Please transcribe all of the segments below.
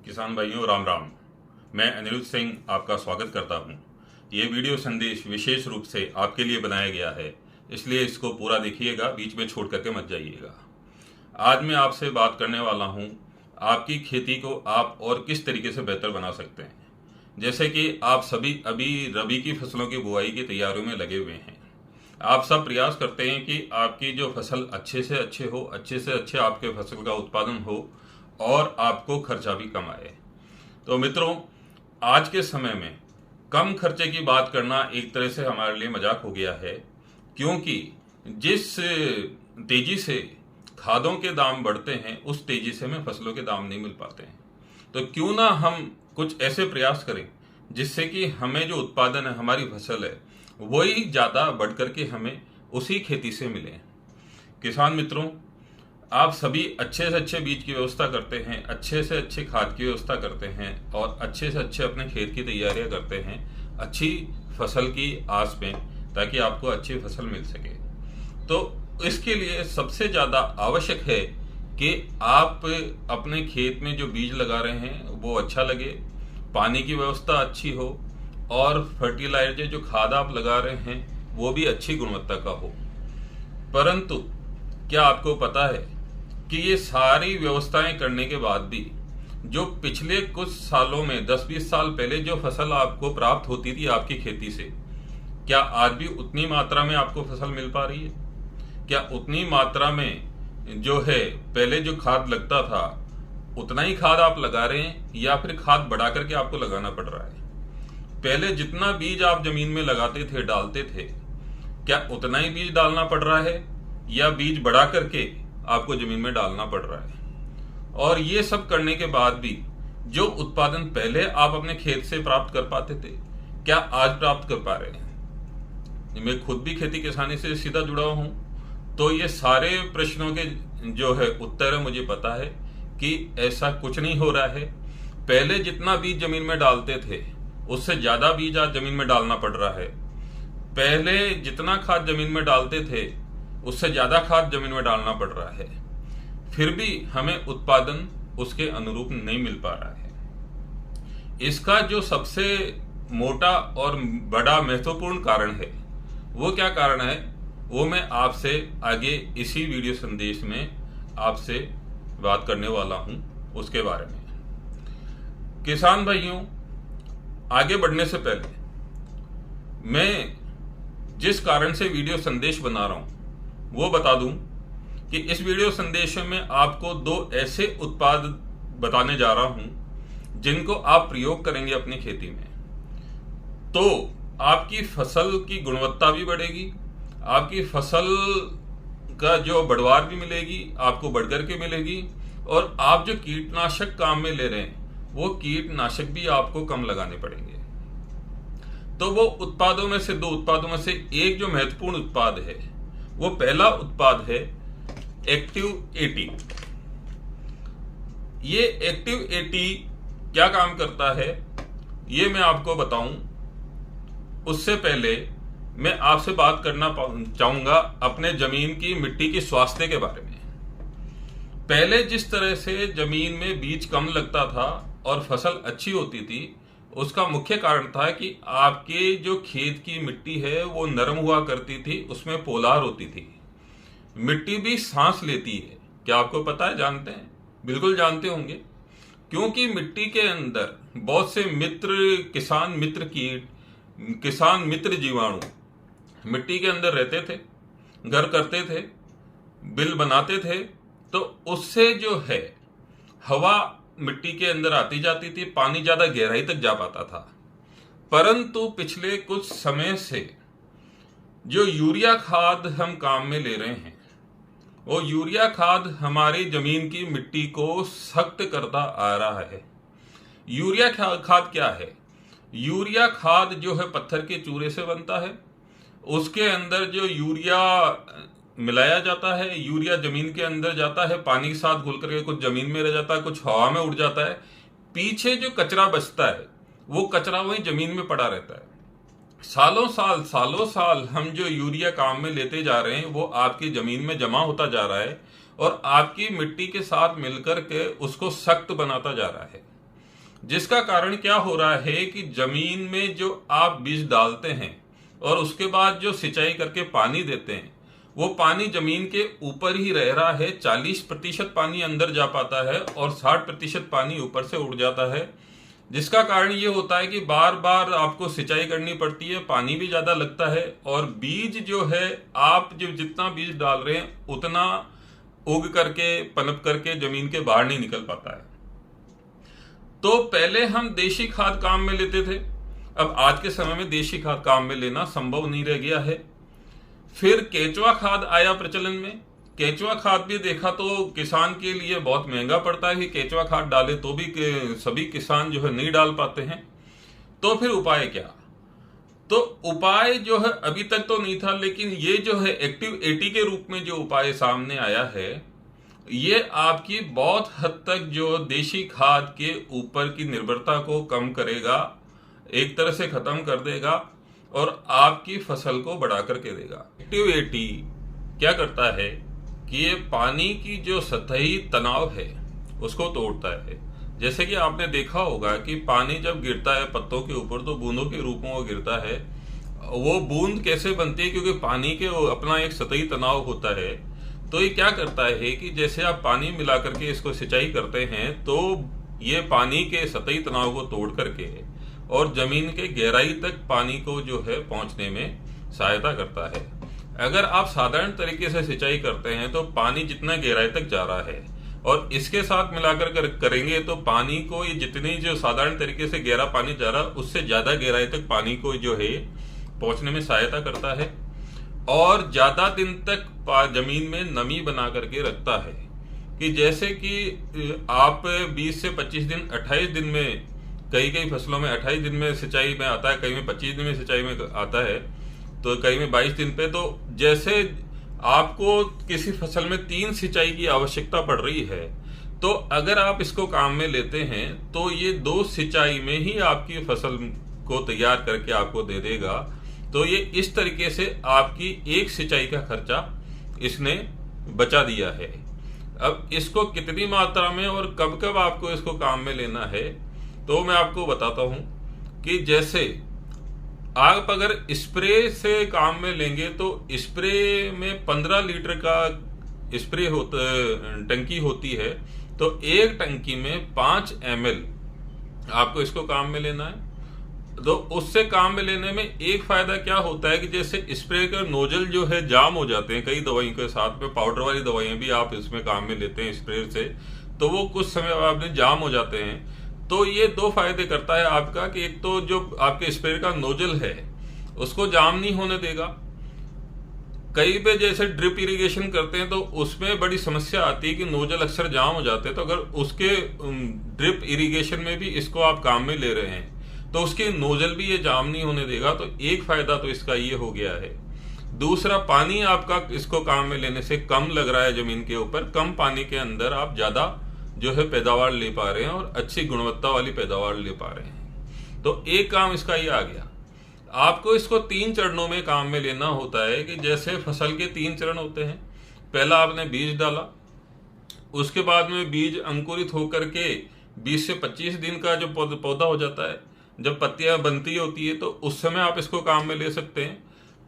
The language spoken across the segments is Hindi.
किसान भाइयों राम राम। मैं अनिरुद्ध सिंह आपका स्वागत करता हूं। ये वीडियो संदेश विशेष रूप से आपके लिए बनाया गया है, इसलिए इसको पूरा देखिएगा, बीच में छोड़ करके मत जाइएगा। आज मैं आपसे बात करने वाला हूं आपकी खेती को आप और किस तरीके से बेहतर बना सकते हैं। जैसे कि आप सभी अभी रबी की फसलों की बुआई की तैयारियों में लगे हुए हैं। आप सब प्रयास करते हैं कि आपकी जो फसल अच्छे से अच्छे हो, अच्छे से अच्छे आपके फसल का उत्पादन हो और आपको खर्चा भी कम आए। तो मित्रों, आज के समय में कम खर्चे की बात करना एक तरह से हमारे लिए मजाक हो गया है, क्योंकि जिस तेजी से खादों के दाम बढ़ते हैं उस तेजी से हमें फसलों के दाम नहीं मिल पाते हैं। तो क्यों ना हम कुछ ऐसे प्रयास करें जिससे कि हमें जो उत्पादन है, हमारी फसल है, वही ज़्यादा बढ़ करके हमें उसी खेती से मिले। किसान मित्रों, आप सभी अच्छे से अच्छे बीज की व्यवस्था करते हैं, अच्छे से अच्छे खाद की व्यवस्था करते हैं और अच्छे से अच्छे अपने खेत की तैयारियां करते हैं अच्छी फसल की आस में, ताकि आपको अच्छी फसल मिल सके। तो इसके लिए सबसे ज़्यादा आवश्यक है कि आप अपने खेत में जो बीज लगा रहे हैं वो अच्छा लगे, पानी की व्यवस्था अच्छी हो और फर्टिलाइजर जो खाद आप लगा रहे हैं वो भी अच्छी गुणवत्ता का हो। परंतु क्या आपको पता है कि ये सारी व्यवस्थाएं करने के बाद भी जो पिछले कुछ सालों में 10-20 साल पहले जो फसल आपको प्राप्त होती थी आपकी खेती से, क्या आज भी उतनी मात्रा में आपको फसल मिल पा रही है? क्या उतनी मात्रा में जो है पहले जो खाद लगता था उतना ही खाद आप लगा रहे हैं या फिर खाद बढ़ा करके आपको लगाना पड़ रहा है? पहले जितना बीज आप जमीन में लगाते थे, डालते थे, क्या उतना ही बीज डालना पड़ रहा है या बीज बढ़ा करके आपको जमीन में डालना पड़ रहा है? और ये सब करने के बाद भी जो उत्पादन पहले आप अपने खेत से प्राप्त कर पाते थे, क्या आज प्राप्त कर पा रहे हैं? मैं खुद भी खेती किसानी से सीधा जुड़ा हूं, तो ये सारे प्रश्नों के जो है उत्तर है मुझे पता है कि ऐसा कुछ नहीं हो रहा है। पहले जितना बीज जमीन में डालते थे उससे ज्यादा बीज आज जमीन में डालना पड़ रहा है। पहले जितना खाद जमीन में डालते थे उससे ज्यादा खाद जमीन में डालना पड़ रहा है, फिर भी हमें उत्पादन उसके अनुरूप नहीं मिल पा रहा है। इसका जो सबसे मोटा और बड़ा महत्वपूर्ण कारण है, वो क्या कारण है, वो मैं आपसे आगे इसी वीडियो संदेश में आपसे बात करने वाला हूं, उसके बारे में। किसान भाइयों, आगे बढ़ने से पहले मैं जिस कारण से वीडियो संदेश बना रहा हूं वो बता दूं कि इस वीडियो संदेश में आपको 2 ऐसे उत्पाद बताने जा रहा हूं जिनको आप प्रयोग करेंगे अपनी खेती में, तो आपकी फसल की गुणवत्ता भी बढ़ेगी, आपकी फसल का जो बढ़वार भी मिलेगी, आपको बढ़कर के मिलेगी, और आप जो कीटनाशक काम में ले रहे हैं वो कीटनाशक भी आपको कम लगाने पड़ेंगे। तो वो उत्पादों में से 2 उत्पादों में से एक जो महत्वपूर्ण उत्पाद है, वो पहला उत्पाद है एक्टिव 80। ये एक्टिव 80 क्या काम करता है ये मैं आपको बताऊं, उससे पहले मैं आपसे बात करना चाहूंगा अपने जमीन की मिट्टी की स्वास्थ्य के बारे में। पहले जिस तरह से जमीन में बीज कम लगता था और फसल अच्छी होती थी, उसका मुख्य कारण था कि आपके जो खेत की मिट्टी है वो नरम हुआ करती थी, उसमें पोलार होती थी। मिट्टी भी सांस लेती है, क्या आपको पता है? जानते हैं? बिल्कुल जानते होंगे, क्योंकि मिट्टी के अंदर बहुत से मित्र, किसान मित्र कीट, किसान मित्र जीवाणु मिट्टी के अंदर रहते थे, घर करते थे, बिल बनाते थे। तो उससे जो है हवा मिट्टी के अंदर आती जाती थी, पानी ज्यादा गहराई तक जा पाता था। परंतु पिछले कुछ समय से जो यूरिया खाद हम काम में ले रहे हैं, वो यूरिया खाद हमारी जमीन की मिट्टी को सख्त करता आ रहा है। यूरिया खाद क्या है? यूरिया खाद जो है पत्थर के चूरे से बनता है। उसके अंदर जो यूरिया मिलाया जाता है, यूरिया जमीन के अंदर जाता है, पानी के साथ घुल करके कुछ जमीन में रह जाता है, कुछ हवा में उड़ जाता है। पीछे जो कचरा बचता है वो कचरा वही जमीन में पड़ा रहता है। सालों साल हम जो यूरिया काम में लेते जा रहे हैं वो आपकी जमीन में जमा होता जा रहा है और आपकी मिट्टी के साथ मिलकर के उसको सख्त बनाता जा रहा है। जिसका कारण क्या हो रहा है कि जमीन में जो आप बीज डालते हैं और उसके बाद जो सिंचाई करके पानी देते हैं, वो पानी जमीन के ऊपर ही रह रहा है। 40% पानी अंदर जा पाता है और 60% पानी ऊपर से उड़ जाता है, जिसका कारण ये होता है कि बार बार आपको सिंचाई करनी पड़ती है, पानी भी ज्यादा लगता है और बीज जो है आप जो जितना बीज डाल रहे हैं उतना उग करके पनप करके जमीन के बाहर नहीं निकल पाता है। तो पहले हम देशी खाद काम में लेते थे, अब आज के समय में देशी खाद काम में लेना संभव नहीं रह गया है। फिर केंचुआ खाद आया प्रचलन में। केंचुआ खाद भी देखा तो किसान के लिए बहुत महंगा पड़ता है कि केंचुआ खाद डाले तो भी सभी किसान जो है नहीं डाल पाते हैं। तो फिर उपाय क्या? तो उपाय जो है अभी तक तो नहीं था, लेकिन ये जो है एक्टिव 80 के रूप में जो उपाय सामने आया है, ये आपकी बहुत हद तक जो देशी खाद के ऊपर की निर्भरता को कम करेगा, एक तरह से खत्म कर देगा और आपकी फसल को बढ़ा करके देगा। एक्टिव 80 क्या करता है कि ये पानी की जो सतही तनाव है उसको तोड़ता है। जैसे कि आपने देखा होगा कि पानी जब गिरता है पत्तों के ऊपर तो बूंदों के रूप में वो गिरता है। वो बूंद कैसे बनती है? क्योंकि पानी के अपना एक सतही तनाव होता है। तो ये क्या करता है कि जैसे आप पानी मिला करके इसको सिंचाई करते हैं तो ये पानी के सतही तनाव को तोड़ करके और जमीन के गहराई तक पानी को जो है पहुंचने में सहायता करता है। अगर आप साधारण तरीके से सिंचाई करते हैं तो पानी जितना गहराई तक जा रहा है और इसके साथ मिलाकर करेंगे तो पानी को ये जितनी जो साधारण तरीके से गहरा पानी जा रहा है उससे ज्यादा गहराई तक पानी को जो है पहुंचने में सहायता करता है और ज्यादा दिन तक जमीन में नमी बना करके रखता है। कि जैसे कि आप 20 से 25 दिन 28 दिन में कई फसलों में 28 दिन में सिंचाई में आता है, कई में 25 दिन में सिंचाई में आता है, तो कई में 22 दिन पे। तो जैसे आपको किसी फसल में 3 सिंचाई की आवश्यकता पड़ रही है, तो अगर आप इसको काम में लेते हैं तो ये 2 सिंचाई में ही आपकी फसल को तैयार करके आपको दे देगा। तो ये इस तरीके से आपकी एक सिंचाई का खर्चा इसने बचा दिया है। अब इसको कितनी मात्रा में और कब कब आपको इसको काम में लेना है तो मैं आपको बताता हूं कि जैसे आप अगर स्प्रे से काम में लेंगे तो स्प्रे में 15 लीटर का स्प्रे टंकी होती है, तो एक टंकी में 5 ml आपको इसको काम में लेना है। तो उससे काम में लेने में एक फायदा क्या होता है कि जैसे स्प्रे का नोजल जो है जाम हो जाते हैं, कई दवाइयों के साथ में पाउडर वाली दवाइयां भी आप इसमें काम में लेते हैं स्प्रे से, तो वो कुछ समय बाद में जाम हो जाते हैं। तो ये 2 फायदे करता है आपका कि एक तो जो आपके स्प्रे का नोजल है उसको जाम नहीं होने देगा। कई पे जैसे ड्रिप इरिगेशन करते हैं तो उसमें बड़ी समस्या आती है कि नोजल अक्सर जाम हो जाते हैं, तो अगर उसके ड्रिप इरिगेशन में भी इसको आप काम में ले रहे हैं तो उसके नोजल भी ये जाम नहीं होने देगा। तो एक फायदा तो इसका ये हो गया है। दूसरा, पानी आपका इसको काम में लेने से कम लग रहा है जमीन के ऊपर, कम पानी के अंदर आप ज्यादा जो है पैदावार ले पा रहे हैं और अच्छी गुणवत्ता वाली पैदावार ले पा रहे हैं। तो एक काम इसका ये आ गया। आपको इसको 3 चरणों में काम में लेना होता है कि जैसे फसल के 3 चरण होते हैं। पहला आपने बीज डाला, उसके बाद में बीज अंकुरित होकर के 20 से 25 दिन का जो पौधा हो जाता है, जब पत्तियां बनती होती है तो उस समय आप इसको काम में ले सकते हैं।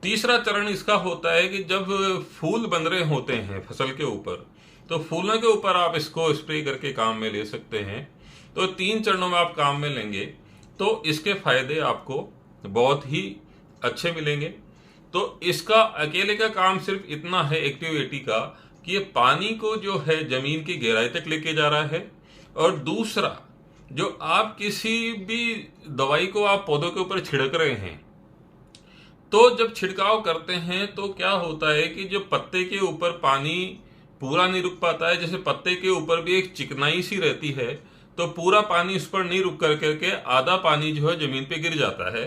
तीसरा चरण इसका होता है कि जब फूल बन रहे होते हैं फसल के ऊपर, तो फूलों के ऊपर आप इसको स्प्रे करके काम में ले सकते हैं। तो 3 चरणों में आप काम में लेंगे तो इसके फायदे आपको बहुत ही अच्छे मिलेंगे। तो इसका अकेले का काम सिर्फ इतना है एक्टिव 80 का कि ये पानी को जो है जमीन की गहराई तक लेके जा रहा है, और दूसरा जो आप किसी भी दवाई को आप पौधों के ऊपर छिड़क रहे हैं तो जब छिड़काव करते हैं तो क्या होता है कि जो पत्ते के ऊपर पानी पूरा नहीं रुक पाता है, जैसे पत्ते के ऊपर भी एक चिकनाई सी रहती है, तो पूरा पानी उस पर नहीं रुक करके आधा पानी जो है जमीन पे गिर जाता है,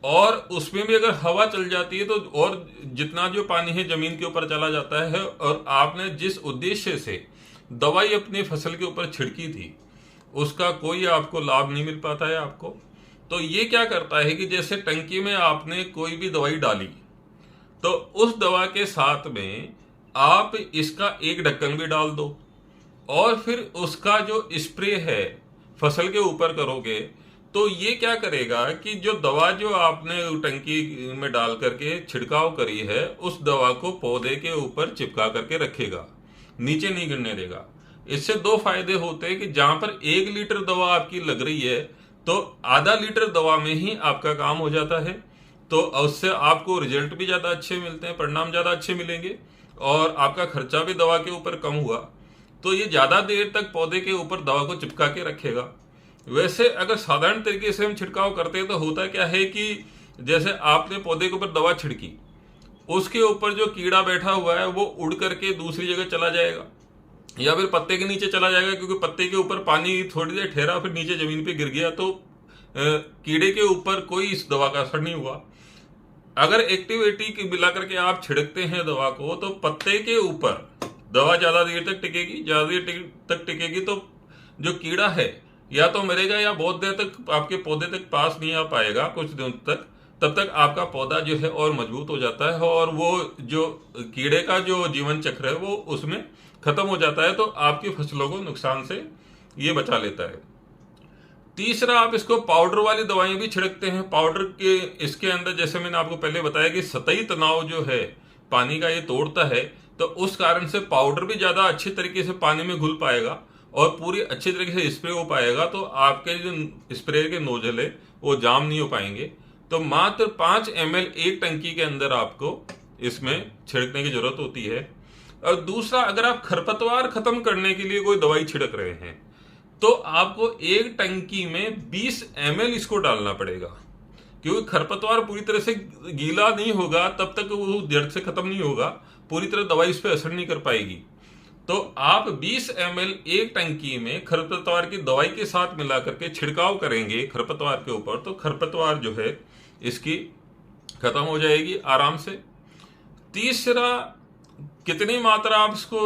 और उसमें भी अगर हवा चल जाती है तो और जितना जो पानी है जमीन के ऊपर चला जाता है, और आपने जिस उद्देश्य से दवाई अपनी फसल के ऊपर छिड़की थी उसका कोई आपको लाभ नहीं मिल पाता है आपको। तो ये क्या करता है कि जैसे टंकी में आपने कोई भी दवाई डाली तो उस दवा के साथ में आप इसका एक ढक्कन भी डाल दो, और फिर उसका जो स्प्रे है फसल के ऊपर करोगे तो ये क्या करेगा कि जो दवा जो आपने टंकी में डाल करके छिड़काव करी है उस दवा को पौधे के ऊपर चिपका करके रखेगा, नीचे नहीं गिरने देगा। इससे दो फायदे होते हैं कि जहां पर 1 लीटर दवा आपकी लग रही है तो आधा लीटर दवा में ही आपका काम हो जाता है, तो उससे आपको रिजल्ट भी ज्यादा अच्छे मिलते हैं, परिणाम ज्यादा अच्छे मिलेंगे और आपका खर्चा भी दवा के ऊपर कम हुआ। तो ये ज्यादा देर तक पौधे के ऊपर दवा को चिपका के रखेगा। वैसे अगर साधारण तरीके से हम छिड़काव करते हैं तो होता क्या है कि जैसे आपने पौधे के ऊपर दवा छिड़की, उसके ऊपर जो कीड़ा बैठा हुआ है वो उड़ करके दूसरी जगह चला जाएगा या फिर पत्ते के नीचे चला जाएगा, क्योंकि पत्ते के ऊपर पानी थोड़ी देर ठहरा फिर नीचे जमीन पे गिर गया तो कीड़े के ऊपर कोई इस दवा का असर नहीं हुआ। अगर एक्टिव 80 मिला करके आप छिड़कते हैं दवा को तो पत्ते के ऊपर दवा ज्यादा देर तक टिकेगी, ज्यादा देर तक टिकेगी तो जो कीड़ा है या तो मरेगा या बहुत देर तक आपके पौधे तक पास नहीं आ पाएगा कुछ दिनों तक, तब तक आपका पौधा जो है और मजबूत हो जाता है और वो जो कीड़े का जो जीवन चक्र है वो उसमें खत्म हो जाता है, तो आपकी फसलों को नुकसान से ये बचा लेता है। तीसरा, आप इसको पाउडर वाली दवाएं भी छिड़कते हैं। पाउडर के इसके अंदर जैसे मैंने आपको पहले बताया कि सतही तनाव जो है पानी का ये तोड़ता है, तो उस कारण से पाउडर भी ज्यादा अच्छे तरीके से पानी में घुल पाएगा और पूरी अच्छे तरीके से स्प्रे हो पाएगा, तो आपके जो स्प्रे के नोजल है वो जाम नहीं हो पाएंगे। तो मात्र 5 ml एक टंकी के अंदर आपको इसमें छिड़कने की जरूरत होती है। और दूसरा, अगर आप खरपतवार खत्म करने के लिए कोई दवाई छिड़क रहे हैं तो आपको एक टंकी में 20 ml इसको डालना पड़ेगा, क्योंकि खरपतवार पूरी तरह से गीला नहीं होगा तब तक वो जड़ से खत्म नहीं होगा, पूरी तरह दवाई इस पर असर नहीं कर पाएगी। तो आप 20 ml एक टंकी में खरपतवार की दवाई के साथ मिला करके छिड़काव करेंगे खरपतवार के ऊपर, तो खरपतवार जो है इसकी खत्म हो जाएगी आराम से। तीसरा, कितनी मात्रा आप इसको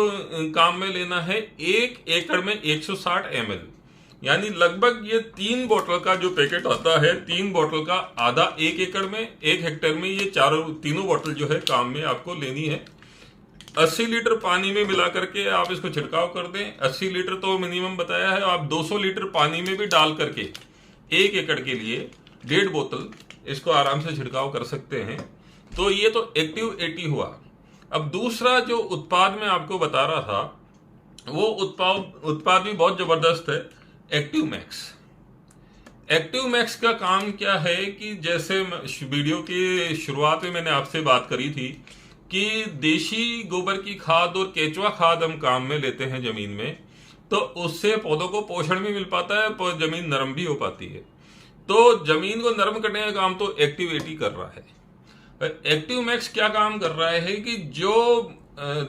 काम में लेना है? 1 एकड़ में 160 ml, यानी लगभग ये 3 बोतल का जो पैकेट आता है, 3 बोतल का आधा 1 एकड़ में, 1 हेक्टेयर में ये तीनों बोतल जो है काम में आपको लेनी है। 80 लीटर पानी में मिला करके आप इसको छिड़काव कर दें। 80 लीटर तो मिनिमम बताया है, आप 200 लीटर पानी में भी डाल करके 1 एकड़ के लिए 1.5 बोतल इसको आराम से छिड़काव कर सकते हैं। तो ये तो एक्टिव 80 हुआ। अब दूसरा जो उत्पाद मैं आपको बता रहा था वो उत्पाद भी बहुत जबरदस्त है, एक्टिव मैक्स। एक्टिव मैक्स का काम क्या है कि जैसे वीडियो की शुरुआत में मैंने आपसे बात करी थी कि देशी गोबर की खाद और केचुआ खाद हम काम में लेते हैं जमीन में, तो उससे पौधों को पोषण भी मिल पाता है, जमीन नरम भी हो पाती है। तो जमीन को नरम करने का काम तो एक्टिव 80 कर रहा है। एक्टिव मैक्स क्या काम कर रहा है कि जो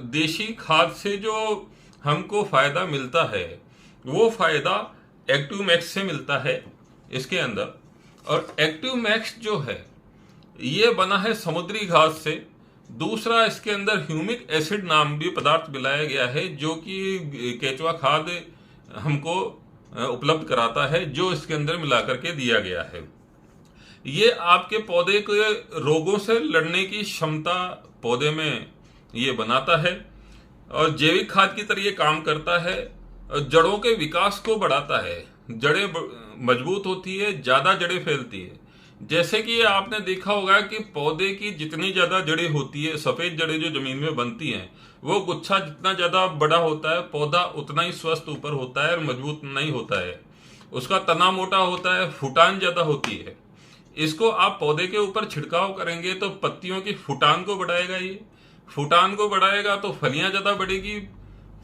देशी खाद से जो हमको फायदा मिलता है वो फायदा एक्टिव मैक्स से मिलता है इसके अंदर। और एक्टिव मैक्स जो है ये बना है समुद्री घास से। दूसरा, इसके अंदर ह्यूमिक एसिड नाम भी पदार्थ मिलाया गया है जो कि केचुआ खाद हमको उपलब्ध कराता है, जो इसके अंदर मिला करके दिया गया है। ये आपके पौधे के रोगों से लड़ने की क्षमता पौधे में ये बनाता है और जैविक खाद की तरह ये काम करता है। जड़ों के विकास को बढ़ाता है, जड़ें मजबूत होती है, ज्यादा जड़ें फैलती है। जैसे कि आपने देखा होगा कि पौधे की जितनी ज्यादा जड़ें होती है, सफेद जड़ें जो जमीन में बनती हैं, वो गुच्छा जितना ज्यादा बड़ा होता है पौधा उतना ही स्वस्थ ऊपर होता है और मजबूत नहीं होता है। उसका तना मोटा होता है, फुटान ज्यादा होती है। इसको आप पौधे के ऊपर छिड़काव करेंगे तो पत्तियों की फुटान को बढ़ाएगा। ये फुटान को बढ़ाएगा तो फलियां ज्यादा बढ़ेगी,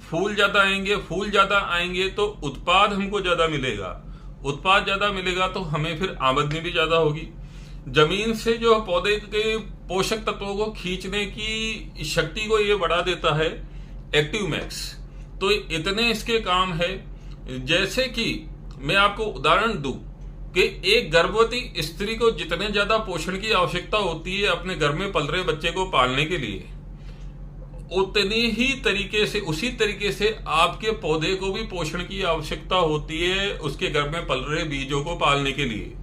फूल ज्यादा आएंगे, फूल ज्यादा आएंगे तो उत्पाद हमको ज्यादा मिलेगा। उत्पाद ज्यादा मिलेगा तो हमें फिर आमदनी भी ज्यादा होगी। जमीन से जो पौधे के पोषक तत्वों को खींचने की शक्ति को ये बढ़ा देता है एक्टिव मैक्स। तो इतने इसके काम है। जैसे कि मैं आपको उदाहरण दूं कि एक गर्भवती स्त्री को जितने ज्यादा पोषण की आवश्यकता होती है अपने घर में पल रहे बच्चे को पालने के लिए, उतनी ही तरीके से उसी तरीके से आपके पौधे को भी पोषण की आवश्यकता होती है उसके घर में पल रहे बीजों को पालने के लिए।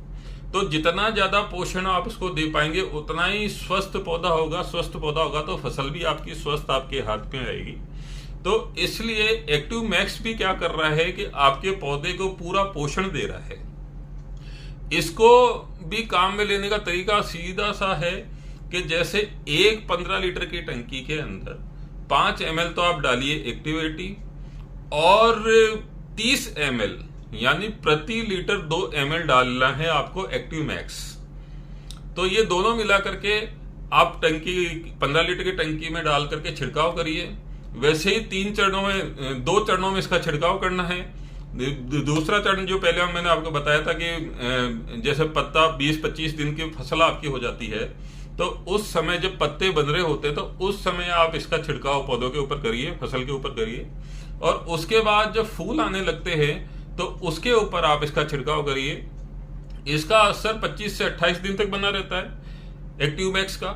तो जितना ज्यादा पोषण आप उसको दे पाएंगे उतना ही स्वस्थ पौधा होगा। स्वस्थ पौधा होगा तो फसल भी आपकी स्वस्थ आपके हाथ में आएगी। तो इसलिए एक्टिव मैक्स भी क्या कर रहा है कि आपके पौधे को पूरा पोषण दे रहा है। इसको भी काम में लेने का तरीका सीधा सा है कि जैसे एक 15 लीटर की टंकी के अंदर 5 ml तो आप डालिए एक्टिव 80 और 30 ml यानी प्रति लीटर 2 ml डालना है आपको एक्टिव मैक्स। तो ये दोनों मिला करके आप टंकी 15 लीटर की टंकी में डाल करके छिड़काव करिए। वैसे ही 2 चरणों में इसका छिड़काव करना है। दूसरा चरण जो पहले मैंने आपको बताया था कि जैसे पत्ता 20-25 दिन की फसल आपकी हो जाती है, तो उस समय जब पत्ते बन रहे होते हैं तो उस समय आप इसका छिड़काव पौधों के ऊपर करिए, फसल के ऊपर करिए। और उसके बाद जब फूल आने लगते हैं तो उसके ऊपर आप इसका छिड़काव करिए। इसका असर 25 से 28 दिन तक बना रहता है एक्टिव मैक्स का।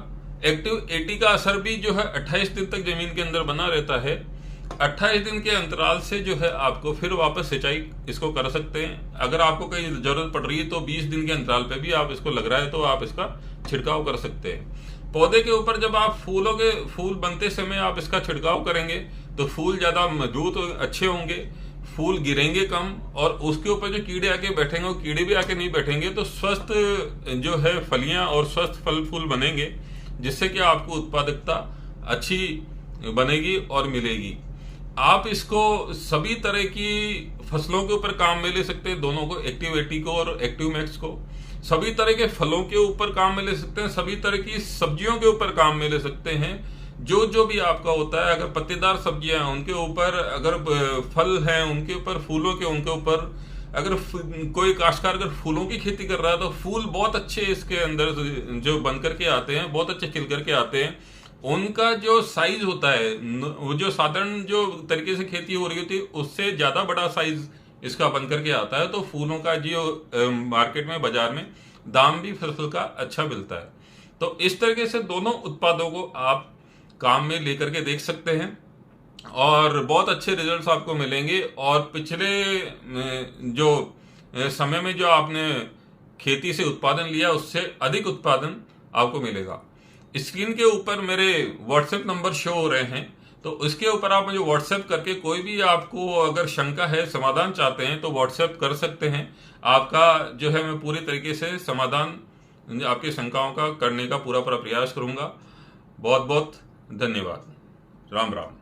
एक्टिव 80 का असर भी जो है 28 दिन तक जमीन के अंदर बना रहता है। 28 दिन के अंतराल से जो है आपको फिर वापस सिंचाई इसको कर सकते हैं। अगर आपको कहीं जरूरत पड़ रही है तो 20 दिन के अंतराल पे भी आप इसको लग रहा है तो आप इसका छिड़काव कर सकते हैं। पौधे के ऊपर जब आप फूल बनते समय आप इसका छिड़काव करेंगे तो फूल ज्यादा मजबूत अच्छे होंगे, फूल गिरेंगे कम, और उसके ऊपर जो कीड़े आके बैठेंगे वो कीड़े भी आके नहीं बैठेंगे, तो स्वस्थ जो है फलियां और स्वस्थ फल फूल बनेंगे, जिससे कि आपको उत्पादकता अच्छी बनेगी और मिलेगी। आप इसको सभी तरह की फसलों के ऊपर काम में ले सकते हैं, दोनों को, एक्टिव 80 को और एक्टिव मैक्स को। सभी तरह के फलों के ऊपर काम में ले सकते हैं, सभी तरह की सब्जियों के ऊपर काम में ले सकते हैं। जो भी आपका होता है, अगर पत्तेदार सब्जियां हैं उनके ऊपर, अगर फल हैं उनके ऊपर, फूलों के उनके ऊपर, अगर कोई काश्तकार अगर फूलों की खेती कर रहा है तो फूल बहुत अच्छे इसके अंदर जो बन करके आते हैं, बहुत अच्छे खिल करके आते हैं। उनका जो साइज होता है, वो जो साधारण जो तरीके से खेती हो रही होती है उससे ज्यादा बड़ा साइज इसका बन करके आता है। तो फूलों का जो मार्केट में, बाजार में दाम भी फसल का अच्छा मिलता है। तो इस तरीके से दोनों उत्पादों को आप काम में लेकर के देख सकते हैं और बहुत अच्छे रिजल्ट्स आपको मिलेंगे। और पिछले जो समय में जो आपने खेती से उत्पादन लिया उससे अधिक उत्पादन आपको मिलेगा। स्क्रीन के ऊपर मेरे व्हाट्सएप नंबर शो हो रहे हैं, तो इसके ऊपर आप मुझे व्हाट्सएप करके कोई भी आपको अगर शंका है, समाधान चाहते हैं तो व्हाट्सएप कर सकते हैं। आपका जो है मैं पूरी तरीके से समाधान आपकी शंकाओं का करने का पूरा प्रयास करूंगा। बहुत बहुत धन्यवाद। राम राम।